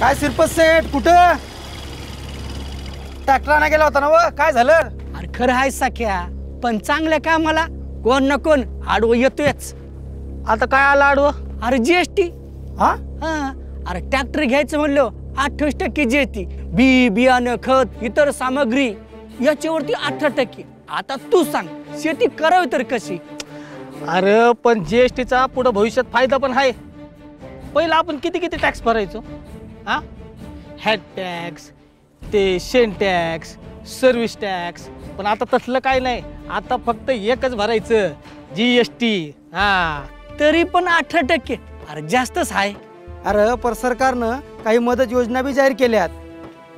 काय शिरपत सेठ कुठं? ट्रॅक्टराने गेला होता ना व काय झालं? अरे खरं आहे सख्या, पण चांगल्या कामाला कोण ना कोण आडवं येतोयच. आता काय आलं आडवं? अरे जीएसटी. हा हा अरे ट्रॅक्टर घ्यायचं म्हणलं 28% जीएसटी, बी बियाणं खत इतर सामग्री याच्यावरती 18%. आता तू सांग शेती करावी तर कशी? अरे पण जीएसटीचा पुढे भविष्यात फायदा पण आहे. पहिला आपण किती किती टॅक्स भरायचो? हा, हॅड टॅक्स, ते शेण टॅक्स, सर्व्हिस टॅक्स. पण आता तसलं काय नाही, आता फक्त एकच भरायचं, जीएसटी. हा तरी पण 18%. अरे जास्तच आहे. अरे पर सरकारनं काही मदत योजना बी जाहीर केल्यात.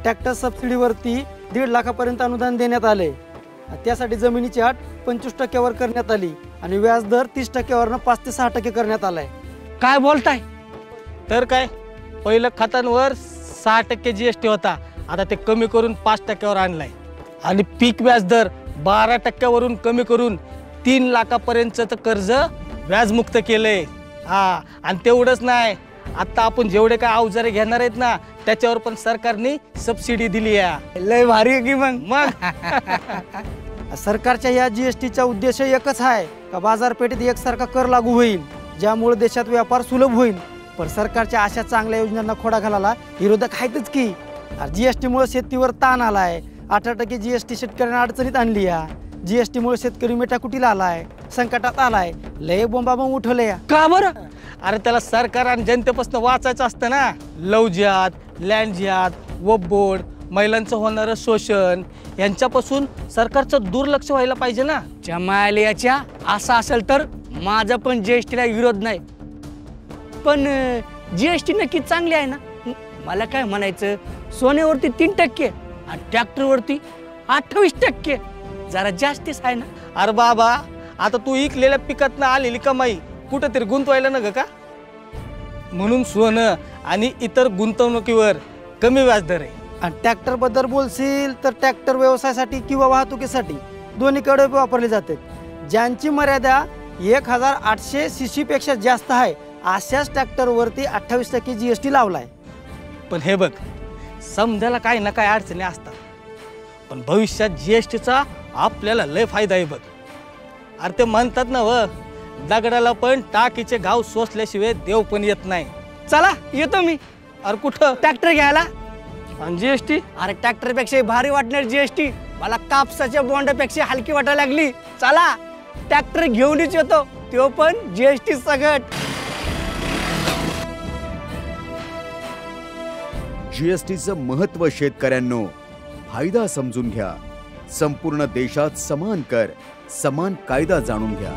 ट्रॅक्टर सबसिडीवरती 1.5 लाखापर्यंत अनुदान देण्यात आले. त्यासाठी जमिनीची अट 25%वर करण्यात आली आणि व्याजदर 30%वरनं 5 ते 6% करण्यात आलाय. काय बोलताय? तर काय, पहिलं खतांवर 6% जीएसटी होता, आता ते कमी करून 5%वर आणलाय. आणि पीक व्याजदर 12%वरून कमी करून 3 लाखापर्यंतचं कर्ज व्याजमुक्त केलंय. हा, आणि तेवढंच नाही, आता आपण जेवढे काय अवजारे घेणार आहेत ना त्याच्यावर पण सरकारने सबसिडी दिली आहे. लय भारी आहे की मग. सरकारच्या या जीएसटीचा उद्देश एकच आहे का बाजारपेठेत एकसारखा कर लागू होईल, ज्यामुळे देशात व्यापार सुलभ होईल. पण सरकारच्या अशा चांगल्या योजनांना खोडा घालायला विरोधक आहेतच की. जीएसटीमुळे शेतीवर ताण आलाय. 18% जीएसटी शेतकऱ्यांना अडचणीत आणली आहे. जीएसटीमुळे शेतकरी मेटाकुटीला आलाय, संकटात आलाय, लय बोंबाबोंब उठवले. का बरं? अरे त्याला सरकार आणि जनतेपासून वाचायचं असतं ना. लव जिहाद, लँड जिहाद, वबोड, महिलांचं होणारं शोषण यांच्यापासून सरकारचं दुर्लक्ष व्हायला पाहिजे ना. जमायलियाच्या असं असेल तर माझा पण जीएसटीला विरोध नाही, पण जीएसटी नक्की चांगली आहे ना. मला काय म्हणायचं, सोन्यावरती 3% आणि ट्रॅक्टरवरती 28%, जरा जास्तीच आहे ना. अरे बाबा, आता तू इकलेल्या पिकातनं आलेली कमाई कुठंतरी गुंतवायला नका का? म्हणून सोनं आणि इतर गुंतवणुकीवर कमी व्याजदर आहे. आणि ट्रॅक्टर बद्दल बोलशील तर ट्रॅक्टर व्यवसायासाठी किंवा वाहतुकीसाठी दोन्हीकडे वापरले जाते. ज्यांची मर्यादा 1800 सीसी पेक्षा जास्त आहे अशाच ट्रॅक्टरवरती 28% जीएसटी लावलाय. पण हे बघ, समजायला काही ना काही अडचणी असतात, पण भविष्यात जीएसटीचा आपल्याला लय फायदा आहे बघ. अरे ते म्हणतात ना व, दगडाला पण टाकीचे घाव सोसल्याशिवाय देव पण येत नाही. चला येतो मी. अरे कुठं? ट्रॅक्टर घ्यायला. आणि जीएसटी? अरे ट्रॅक्टरपेक्षा भारी वाटणार जीएसटी. मला कापसाच्या बोंडापेक्षा हलकी वाटायला लागली. चला ट्रॅक्टर घेऊनच येतो, तो पण जीएसटी सगट. जीएसटीचं महत्त्व शेतकऱ्यांनो, फायदा समजून घ्या. संपूर्ण देशात समान कर, समान कायदा जाणून घ्या.